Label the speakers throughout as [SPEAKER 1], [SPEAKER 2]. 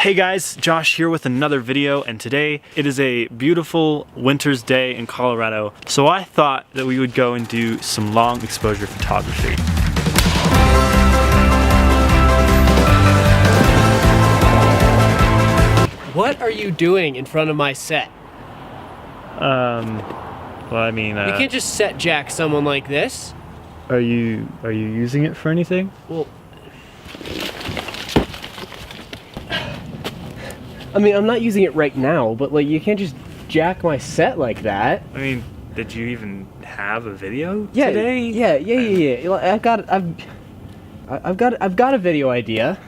[SPEAKER 1] Hey guys, Josh here with another video, and today it is a beautiful winter's day in Colorado, so I thought that we would go and do some long exposure photography.
[SPEAKER 2] What are you doing in front of my set?
[SPEAKER 1] Well, I mean,
[SPEAKER 2] you can't just set jack someone like this.
[SPEAKER 1] Are you using it for anything?
[SPEAKER 2] Well, I mean, I'm not using it right now, but like, you can't just jack my set like that.
[SPEAKER 1] I mean, did you even have a video
[SPEAKER 2] today? Yeah. I've got a video idea.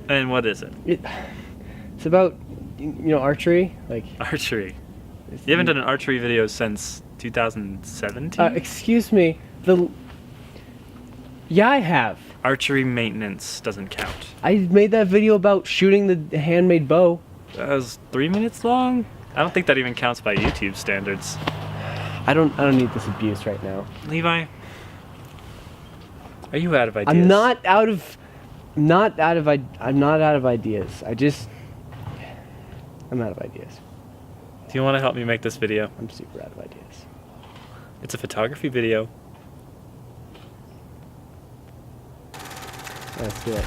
[SPEAKER 1] And what is it?
[SPEAKER 2] It's about, you know, archery, like
[SPEAKER 1] archery. You haven't done an archery video since 2017?
[SPEAKER 2] Excuse me. Yeah, I have.
[SPEAKER 1] Archery maintenance doesn't count.
[SPEAKER 2] I made that video about shooting the handmade bow.
[SPEAKER 1] That was 3 minutes long? I don't think that even counts by YouTube standards.
[SPEAKER 2] I don't need this abuse right now.
[SPEAKER 1] Levi, are you out of ideas?
[SPEAKER 2] I'm not out of ideas. I'm out of ideas.
[SPEAKER 1] Do you want to help me make this video?
[SPEAKER 2] I'm super out of ideas.
[SPEAKER 1] It's a photography video.
[SPEAKER 2] Let's do it.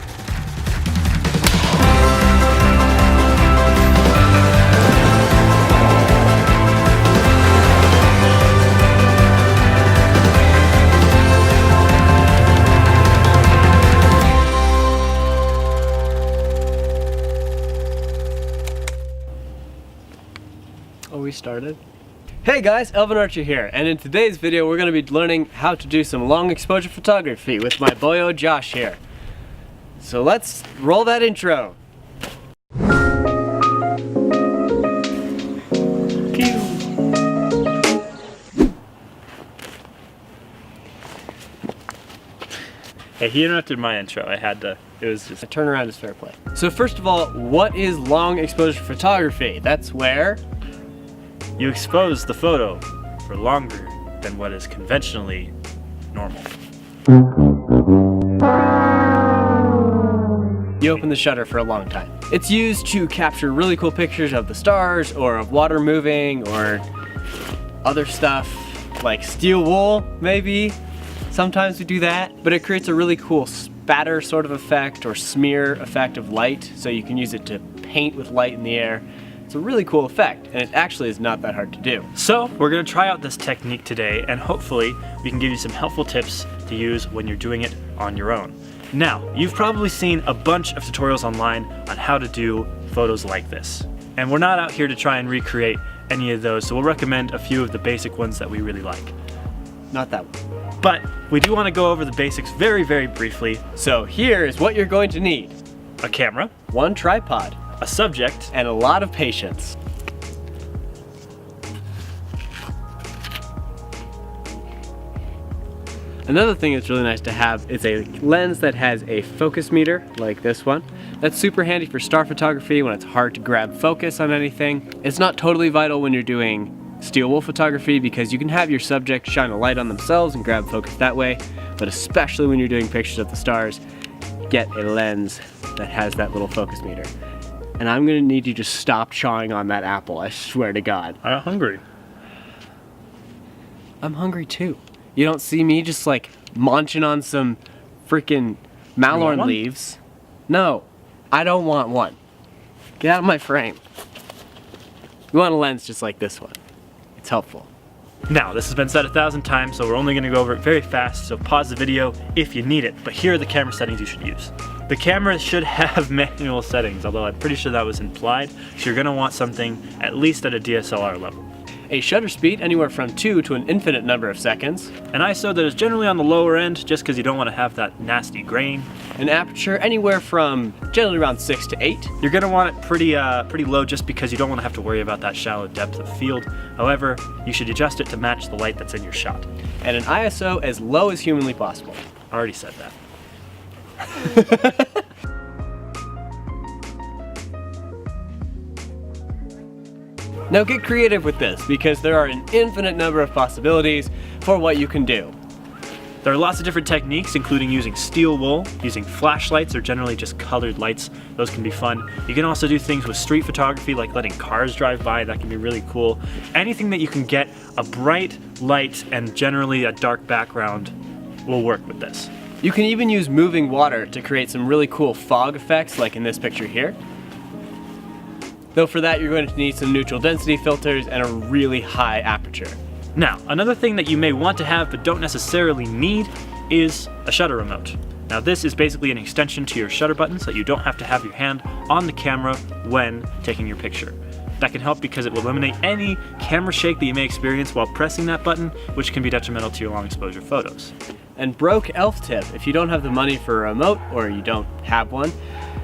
[SPEAKER 2] Oh, we started? Hey guys, Elven Archer here, and in today's video we're going to be learning how to do some long exposure photography with my boyo Josh here. So let's roll that intro.
[SPEAKER 1] Hey, he interrupted my intro. I had to, it was just...
[SPEAKER 2] A turnaround is fair play. So first of all, what is long exposure photography? That's where
[SPEAKER 1] you expose the photo for longer than what is conventionally normal.
[SPEAKER 2] You open the shutter for a long time. It's used to capture really cool pictures of the stars or of water moving or other stuff like steel wool, maybe. Sometimes we do that, but it creates a really cool spatter sort of effect or smear effect of light, so you can use it to paint with light in the air. It's a really cool effect, and it actually is not that hard to do.
[SPEAKER 1] So we're gonna try out this technique today, and hopefully we can give you some helpful tips to use when you're doing it on your own. Now, you've probably seen a bunch of tutorials online on how to do photos like this. And we're not out here to try and recreate any of those, so we'll recommend a few of the basic ones that we really like.
[SPEAKER 2] Not that one.
[SPEAKER 1] But we do want to go over the basics very, very briefly.
[SPEAKER 2] So here is what you're going to need.
[SPEAKER 1] A camera.
[SPEAKER 2] One tripod.
[SPEAKER 1] A subject.
[SPEAKER 2] And a lot of patience. Another thing that's really nice to have is a lens that has a focus meter, like this one. That's super handy for star photography when it's hard to grab focus on anything. It's not totally vital when you're doing steel wool photography because you can have your subject shine a light on themselves and grab focus that way, but especially when you're doing pictures of the stars, get a lens that has that little focus meter. And I'm gonna need you to stop chawing on that apple, I swear to God.
[SPEAKER 1] I'm hungry.
[SPEAKER 2] I'm hungry too. You don't see me just like munching on some freaking malorn leaves? No, I don't want one. Get out of my frame. You want a lens just like this one. It's helpful.
[SPEAKER 1] Now, this has been said 1,000 times, so we're only gonna go over it very fast, so pause the video if you need it, but here are the camera settings you should use. The camera should have manual settings, although I'm pretty sure that was implied, so you're gonna want something at least at a DSLR level.
[SPEAKER 2] A shutter speed anywhere from 2 to an infinite number of seconds.
[SPEAKER 1] An ISO that is generally on the lower end, just because you don't want to have that nasty grain.
[SPEAKER 2] An aperture anywhere from generally around 6 to 8.
[SPEAKER 1] You're gonna want it pretty low just because you don't want to have to worry about that shallow depth of field. However, you should adjust it to match the light that's in your shot.
[SPEAKER 2] And an ISO as low as humanly possible.
[SPEAKER 1] I already said that.
[SPEAKER 2] Now get creative with this because there are an infinite number of possibilities for what you can do.
[SPEAKER 1] There are lots of different techniques, including using steel wool, using flashlights or generally just colored lights. Those can be fun. You can also do things with street photography, like letting cars drive by. That can be really cool. Anything that you can get a bright light and generally a dark background will work with this.
[SPEAKER 2] You can even use moving water to create some really cool fog effects, like in this picture here. Though for that, you're going to need some neutral density filters and a really high aperture.
[SPEAKER 1] Now, another thing that you may want to have but don't necessarily need is a shutter remote. Now this is basically an extension to your shutter button so that you don't have to have your hand on the camera when taking your picture. That can help because it will eliminate any camera shake that you may experience while pressing that button, which can be detrimental to your long exposure photos.
[SPEAKER 2] And broke elf tip, if you don't have the money for a remote or you don't have one,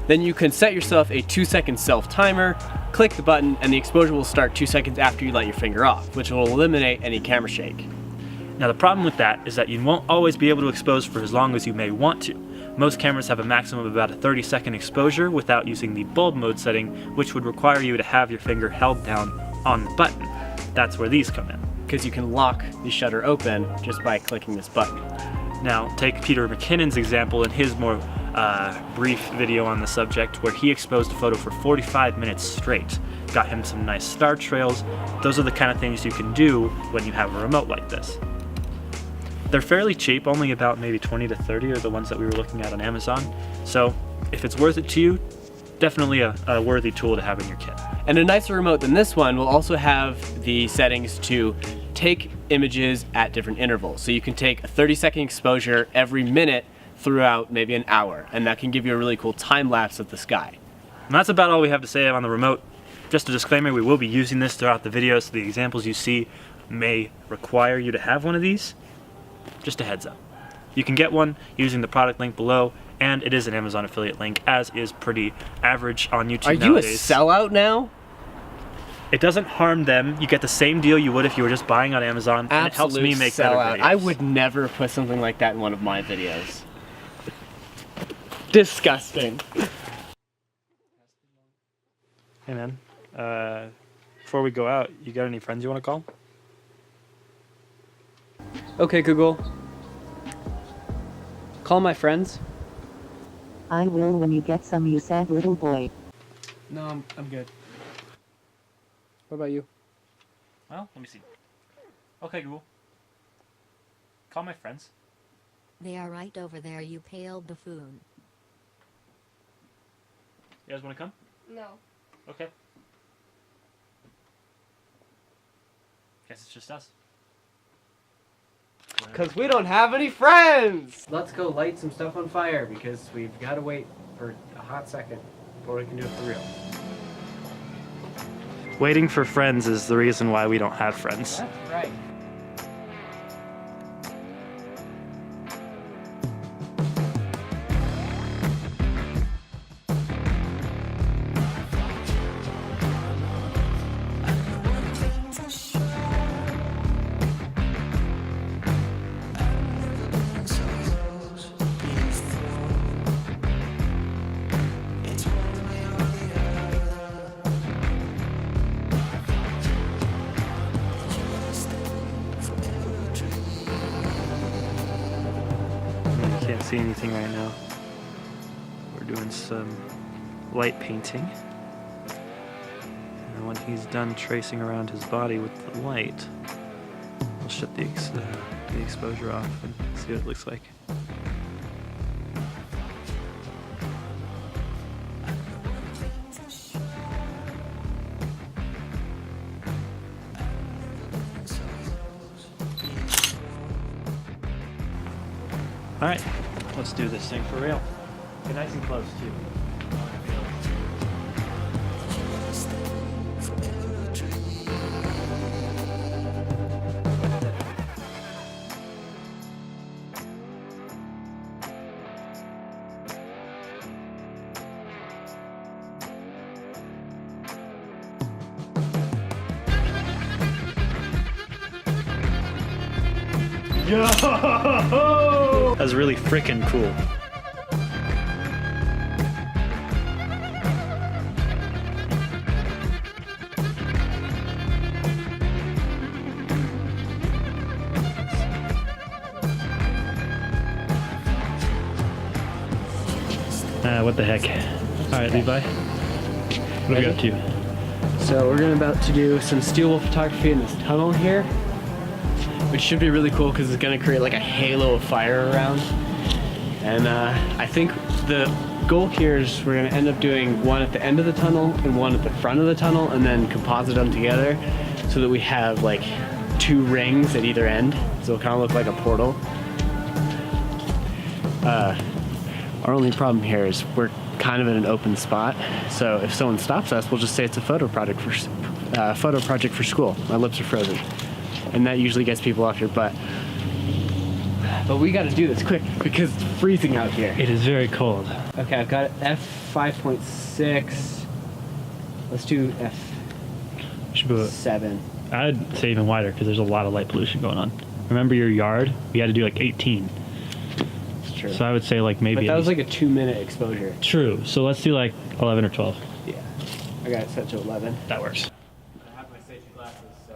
[SPEAKER 2] then you can set yourself a 2-second self timer, click the button, and the exposure will start 2 seconds after you let your finger off, which will eliminate any camera shake.
[SPEAKER 1] Now the problem with that is that you won't always be able to expose for as long as you may want to. Most cameras have a maximum of about a 30-second exposure without using the bulb mode setting, which would require you to have your finger held down on the button. That's where these come in.
[SPEAKER 2] Because you can lock the shutter open just by clicking this button.
[SPEAKER 1] Now take Peter McKinnon's example in his more brief video on the subject, where he exposed a photo for 45 minutes straight. Got him some nice star trails. Those are the kind of things you can do when you have a remote like this. They're fairly cheap, only about maybe 20 to 30 are the ones that we were looking at on Amazon. So if it's worth it to you, definitely a worthy tool to have in your kit.
[SPEAKER 2] And a nicer remote than this one will also have the settings to take images at different intervals. So you can take a 30-second exposure every minute throughout maybe an hour, and that can give you a really cool time lapse of the sky.
[SPEAKER 1] And that's about all we have to say on the remote. Just a disclaimer, we will be using this throughout the video, so the examples you see may require you to have one of these. Just a heads up. You can get one using the product link below, and it is an Amazon affiliate link, as is pretty average on YouTube nowadays.
[SPEAKER 2] Are you a sellout now?
[SPEAKER 1] It doesn't harm them. You get the same deal you would if you were just buying on Amazon, and it helps me make better videos.
[SPEAKER 2] I would never put something like that in one of my videos. Disgusting.
[SPEAKER 1] Hey man, before we go out, you got any friends you want to call?
[SPEAKER 2] Okay, Google. Call my friends.
[SPEAKER 3] I will when you get some, you sad little boy.
[SPEAKER 2] No, I'm good. What about you?
[SPEAKER 1] Well, let me see. Okay, Google. Call my friends.
[SPEAKER 4] They are right over there, you pale buffoon.
[SPEAKER 1] You guys want to come?
[SPEAKER 5] No.
[SPEAKER 1] Okay. Guess it's just us.
[SPEAKER 2] Because we don't have any friends! Let's go light some stuff on fire because we've got to wait for a hot second before we can do it for real.
[SPEAKER 1] Waiting for friends is the reason why we don't have friends.
[SPEAKER 2] That's right.
[SPEAKER 1] Can't see anything right now. We're doing some light painting. And when he's done tracing around his body with the light, we'll shut the exposure off and see what it looks like. Alright, let's do this thing for real. Get nice and close too. Yo! That was really freaking cool. what the heck. All right, Levi. What are we up to?
[SPEAKER 2] So we're about to do some steel wool photography in this tunnel here, which should be really cool because it's gonna create like a halo of fire around. And I think the goal here is we're gonna end up doing one at the end of the tunnel and one at the front of the tunnel, and then composite them together so that we have like 2 rings at either end. So it'll kind of look like a portal. Our only problem here is we're kind of in an open spot, so if someone stops us, we'll just say it's a photo project for school. My lips are frozen, and that usually gets people off your butt. But we got to do this quick because it's freezing out here.
[SPEAKER 1] It is very cold.
[SPEAKER 2] Okay, I've got f5.6. Let's do f7.
[SPEAKER 1] I'd say even wider because there's a lot of light pollution going on. Remember your yard? We had to do like 18.
[SPEAKER 2] True.
[SPEAKER 1] So I would say like maybe.
[SPEAKER 2] But that was like a 2-minute exposure.
[SPEAKER 1] True. So let's do like 11 or 12.
[SPEAKER 2] Yeah. I got it set to 11.
[SPEAKER 1] That works.
[SPEAKER 2] I have my safety glasses, so.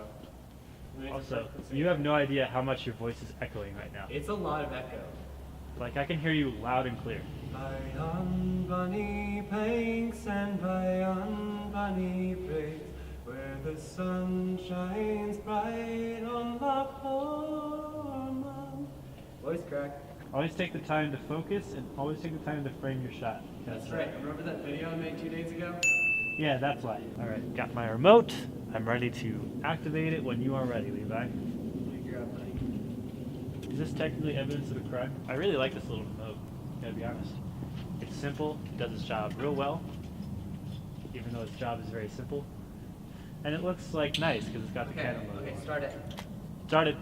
[SPEAKER 1] Also, you have no idea how much your voice is echoing right now.
[SPEAKER 2] It's a lot of echo.
[SPEAKER 1] Like I can hear you loud and clear.
[SPEAKER 2] Bayan bunny pinks and bayan bunny breaks, where the sun shines bright on the Foreman. Voice crack.
[SPEAKER 1] Always take the time to focus and always take the time to frame your shot.
[SPEAKER 2] That's right. Remember that video I made 2 days ago?
[SPEAKER 1] Yeah, that's why. All right, got my remote. I'm ready to activate it when you are ready, Levi.
[SPEAKER 2] You're up, buddy.
[SPEAKER 1] Is this technically evidence of a crime? I really like this little remote, gotta be honest. It's simple, it does its job real well, even though its job is very simple. And it looks like nice because it's got the Canon logo.
[SPEAKER 2] Okay, start it.
[SPEAKER 1] Started.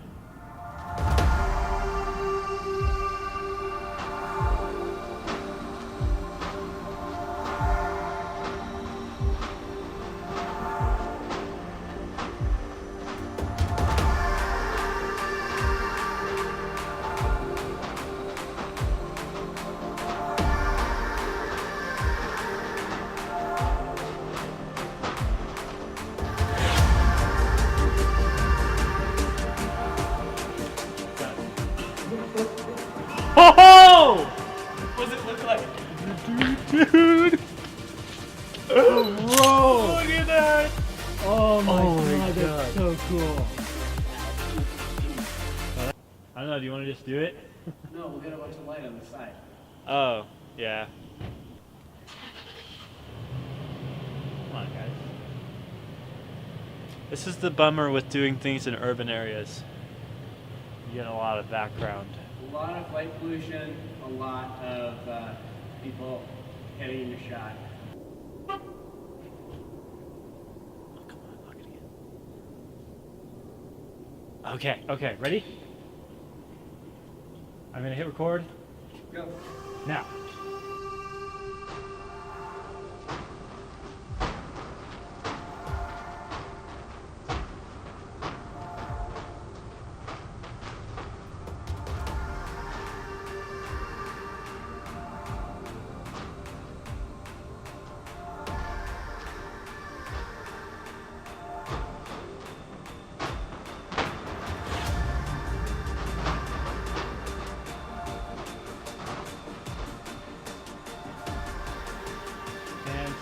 [SPEAKER 1] Oh!
[SPEAKER 2] What does it look like?
[SPEAKER 1] Dude! Whoa! Look at that! Oh my god, that's so cool. I don't know, do you want to just do it?
[SPEAKER 2] No, we'll get a bunch of light on the side.
[SPEAKER 1] Oh, yeah. Come on, guys. This is the bummer with doing things in urban areas. You get a lot of background.
[SPEAKER 2] A lot of light pollution, a lot of people getting in your shot.
[SPEAKER 1] Oh, come on, lock it again. Okay, ready? I'm gonna hit record.
[SPEAKER 2] Go.
[SPEAKER 1] Now.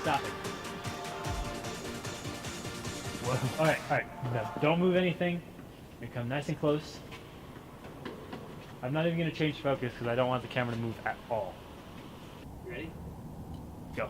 [SPEAKER 1] Stop it. Whoa. All right. No, don't move anything. You come nice and close. I'm not even going to change focus because I don't want the camera to move at all.
[SPEAKER 2] You ready?
[SPEAKER 1] Go.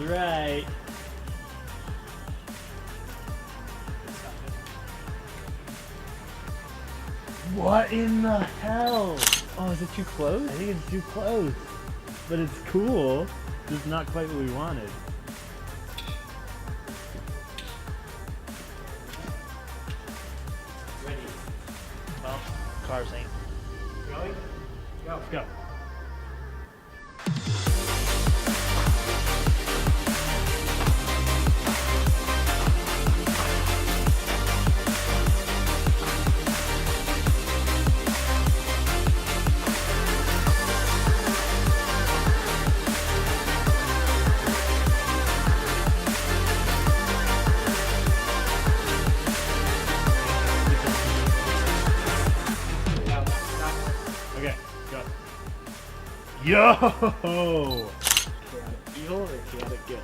[SPEAKER 1] Right. What in the hell? Oh, is it too close? I think it's too close. But it's cool. It's not quite what we wanted.
[SPEAKER 2] Ready.
[SPEAKER 1] Well, cars ain't.
[SPEAKER 2] Going? Go.
[SPEAKER 1] Let's go. Yo!
[SPEAKER 2] Evil or chaotic good?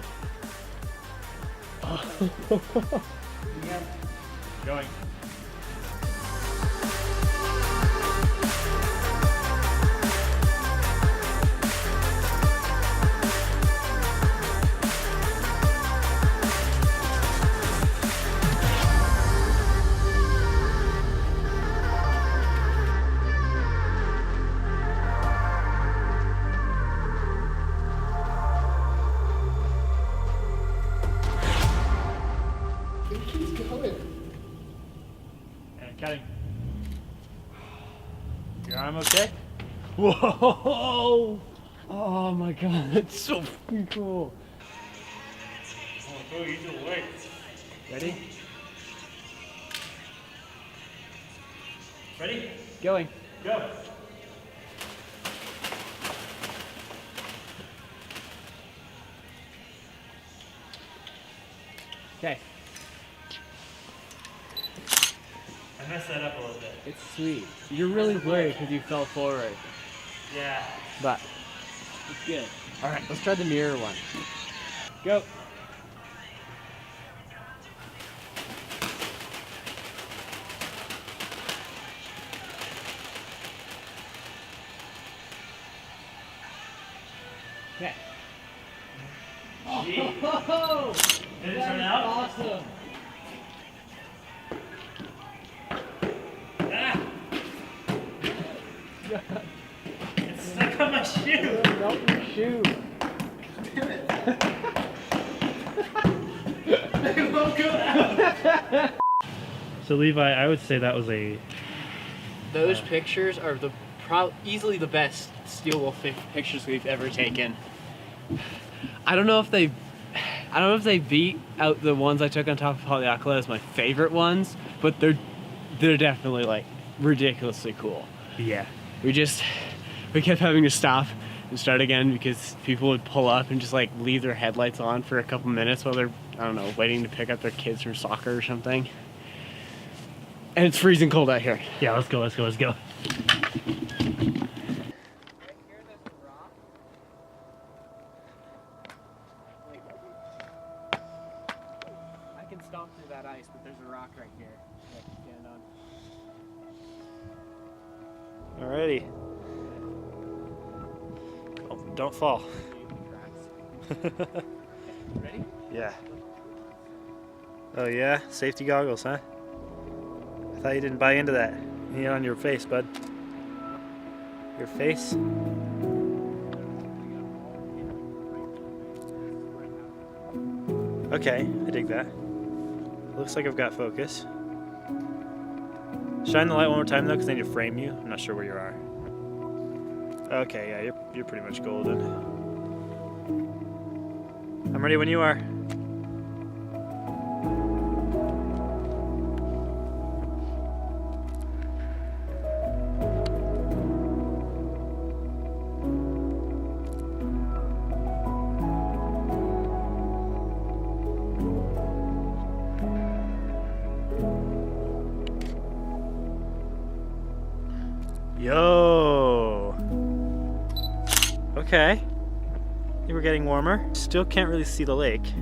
[SPEAKER 1] Going. And cutting. Your arm okay? Whoa!
[SPEAKER 2] Oh my god, that's so fucking cool.
[SPEAKER 1] Oh, you do work.
[SPEAKER 2] Ready?
[SPEAKER 1] Ready?
[SPEAKER 2] Going.
[SPEAKER 1] Go.
[SPEAKER 2] Okay.
[SPEAKER 1] I messed that up a little bit.
[SPEAKER 2] It's sweet. You're really worried because you fell forward.
[SPEAKER 1] Yeah.
[SPEAKER 2] But it's good. Alright, let's try the mirror one. Go. Okay.
[SPEAKER 1] Oh! Did it turn out?
[SPEAKER 2] Awesome.
[SPEAKER 1] Ah! It's stuck on my shoe!
[SPEAKER 2] Melt your shoe.
[SPEAKER 1] It won't go out! So Levi, I would say that was a...
[SPEAKER 2] Those pictures are easily the best steel wolf pictures we've ever taken. I don't know if they beat out the ones I took on top of Haleakala as my favorite ones, but they're definitely like ridiculously cool.
[SPEAKER 1] Yeah.
[SPEAKER 2] We kept having to stop and start again because people would pull up and just like leave their headlights on for a couple minutes while they're, I don't know, waiting to pick up their kids from soccer or something. And it's freezing cold out here.
[SPEAKER 1] Yeah, let's go.
[SPEAKER 2] I can stomp through that ice, but there's a rock right here that I can stand on.
[SPEAKER 1] Alrighty. Oh, don't fall.
[SPEAKER 2] Ready?
[SPEAKER 1] Yeah. Oh yeah? Safety goggles, huh? I thought you didn't buy into that. You need it on your face, bud. Your face? Okay, I dig that. Looks like I've got focus. Shine the light one more time though, because I need to frame you. I'm not sure where you are. Okay, yeah, you're pretty much golden. I'm ready when you are. Yo! Okay. I think we're getting warmer. Still can't really see the lake,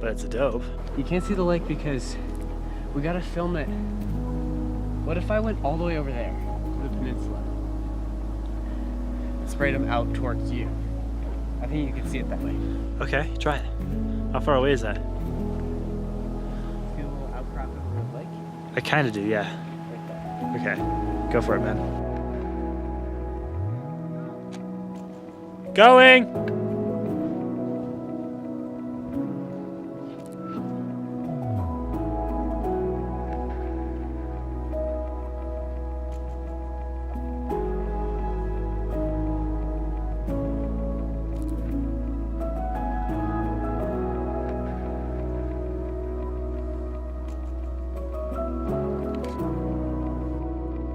[SPEAKER 1] but it's dope.
[SPEAKER 2] You can't see the lake because we gotta film it. What if I went all the way over there to the peninsula and sprayed them out towards you? I think you can see it that way.
[SPEAKER 1] Okay, try it. How far away is that?
[SPEAKER 2] See a little outcrop of the lake?
[SPEAKER 1] I kind of do, yeah.
[SPEAKER 2] Right there.
[SPEAKER 1] Okay, go for it, man. Going!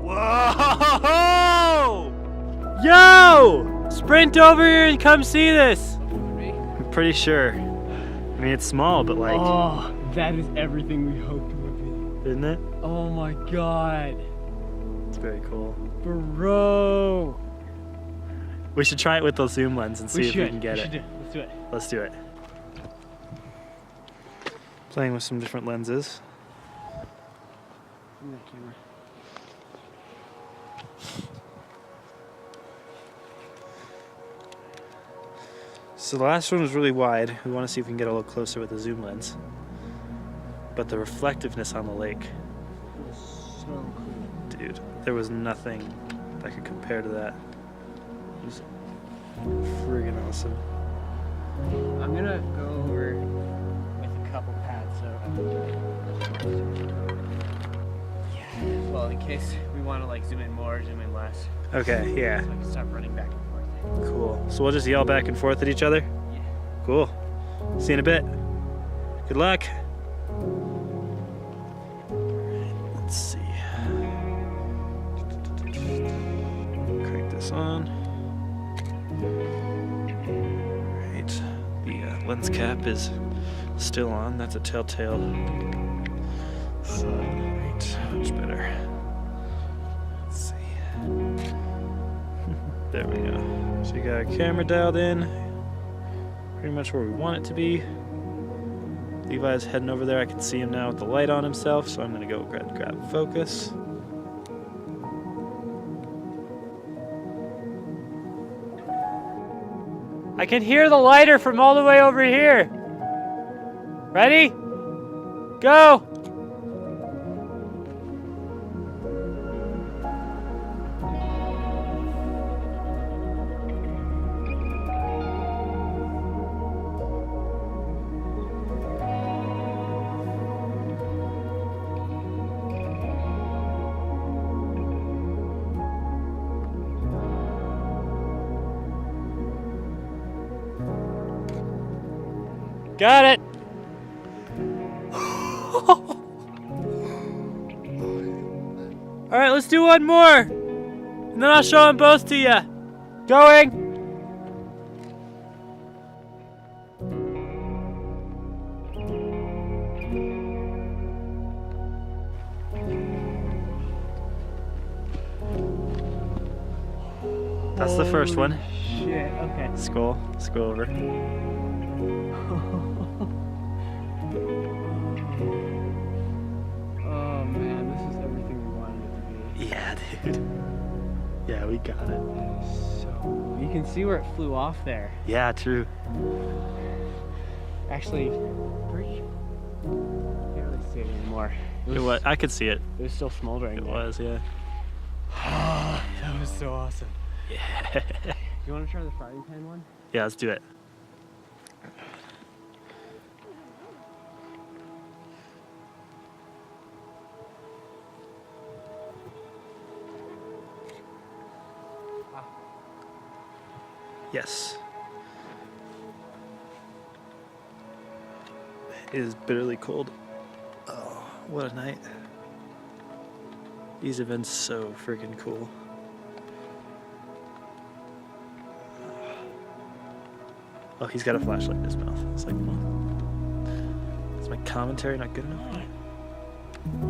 [SPEAKER 1] Whoa! Yo! Sprint over here and come see this! I'm pretty sure. I mean, it's small, but like...
[SPEAKER 2] Oh, that is everything we hoped it would be.
[SPEAKER 1] Isn't it?
[SPEAKER 2] Oh my god.
[SPEAKER 1] It's very cool.
[SPEAKER 2] Bro.
[SPEAKER 1] We should try it with the zoom lens and see if we can get it.
[SPEAKER 2] Let's do it.
[SPEAKER 1] Let's do it. Playing with some different lenses.
[SPEAKER 2] Give me that camera.
[SPEAKER 1] So the last one was really wide. We want to see if we can get a little closer with the zoom lens. But the reflectiveness on the lake,
[SPEAKER 2] So cool.
[SPEAKER 1] dude, there was nothing that could compare to that. It was friggin' awesome.
[SPEAKER 2] I'm gonna go over with a couple pads, so yeah. Well, in case we want to like zoom in more, zoom in less.
[SPEAKER 1] Okay, yeah,
[SPEAKER 2] So I can stop running back and forth.
[SPEAKER 1] cool. So we'll just yell back and forth at each other?
[SPEAKER 2] Yeah.
[SPEAKER 1] Cool. See you in a bit. Good luck. Let's see. Crank this on. Right. The lens cap is still on. That's a telltale sign. Right. Much better. Let's see. There we go. So you got our camera dialed in. Pretty much where we want it to be. Levi's heading over there. I can see him now with the light on himself, so I'm gonna go grab focus.
[SPEAKER 2] I can hear the lighter from all the way over here. Ready? Go! Got it! Alright, let's do one more! And then I'll show them both to you. Going!
[SPEAKER 1] That's the first one.
[SPEAKER 2] Shit, okay.
[SPEAKER 1] Skull over.
[SPEAKER 2] Oh man, this is everything we wanted it to be.
[SPEAKER 1] Yeah, dude. Yeah, we got it.
[SPEAKER 2] So, you can see where it flew off there.
[SPEAKER 1] Yeah, true.
[SPEAKER 2] Actually, can't really see it anymore.
[SPEAKER 1] I could see it.
[SPEAKER 2] It was still smoldering.
[SPEAKER 1] It
[SPEAKER 2] there.
[SPEAKER 1] was, yeah.
[SPEAKER 2] That was so awesome.
[SPEAKER 1] Yeah.
[SPEAKER 2] You want to try the frying pan one?
[SPEAKER 1] Yeah, let's do it. Yes. It is bitterly cold. Oh, what a night. These have been so freaking cool. Oh, he's got a flashlight in his mouth. It's like, what? Is my commentary not good enough?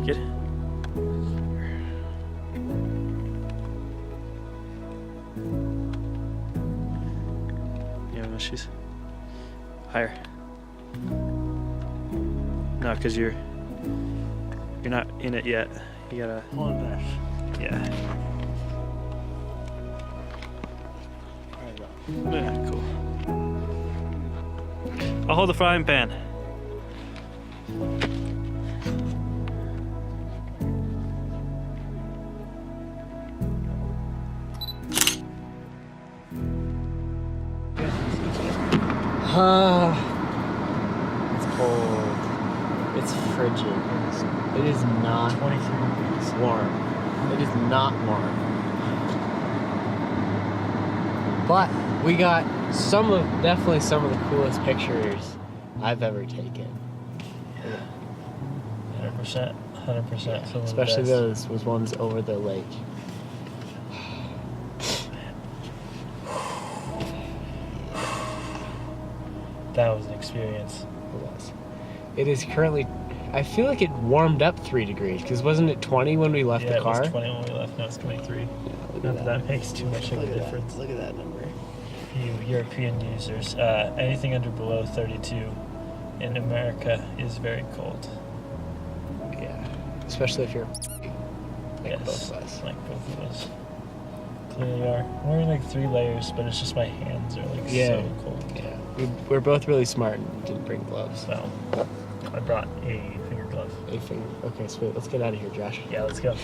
[SPEAKER 1] Get it? You have issues? Higher. No, because you're not in it yet. You gotta
[SPEAKER 2] Hold it back.
[SPEAKER 1] yeah. Yeah, cool. I'll hold the frying pan.
[SPEAKER 2] It's cold. It's frigid. It is not
[SPEAKER 1] 23 degrees.
[SPEAKER 2] warm. It is not warm. But we got definitely some of the coolest pictures I've ever taken.
[SPEAKER 1] 100%. 100%.
[SPEAKER 2] Especially those ones over the lake.
[SPEAKER 1] That was an experience.
[SPEAKER 2] It was. It is currently, I feel like it warmed up 3 degrees, because wasn't it 20 when we left the car?
[SPEAKER 1] It was 20 when we left, now it's 23. Not that makes too much of a difference.
[SPEAKER 2] Look at that number.
[SPEAKER 1] you European users, anything under below 32 in America is very cold.
[SPEAKER 2] Yeah, especially if you're like
[SPEAKER 1] Yes,
[SPEAKER 2] both of us.
[SPEAKER 1] like both of us. Clearly are. I'm wearing like 3 layers, but it's just my hands are like so cold.
[SPEAKER 2] Yeah, we're both really smart and didn't bring gloves.
[SPEAKER 1] So, I brought a finger glove.
[SPEAKER 2] Okay, sweet. Let's get out of here, Josh.
[SPEAKER 1] Yeah, let's go.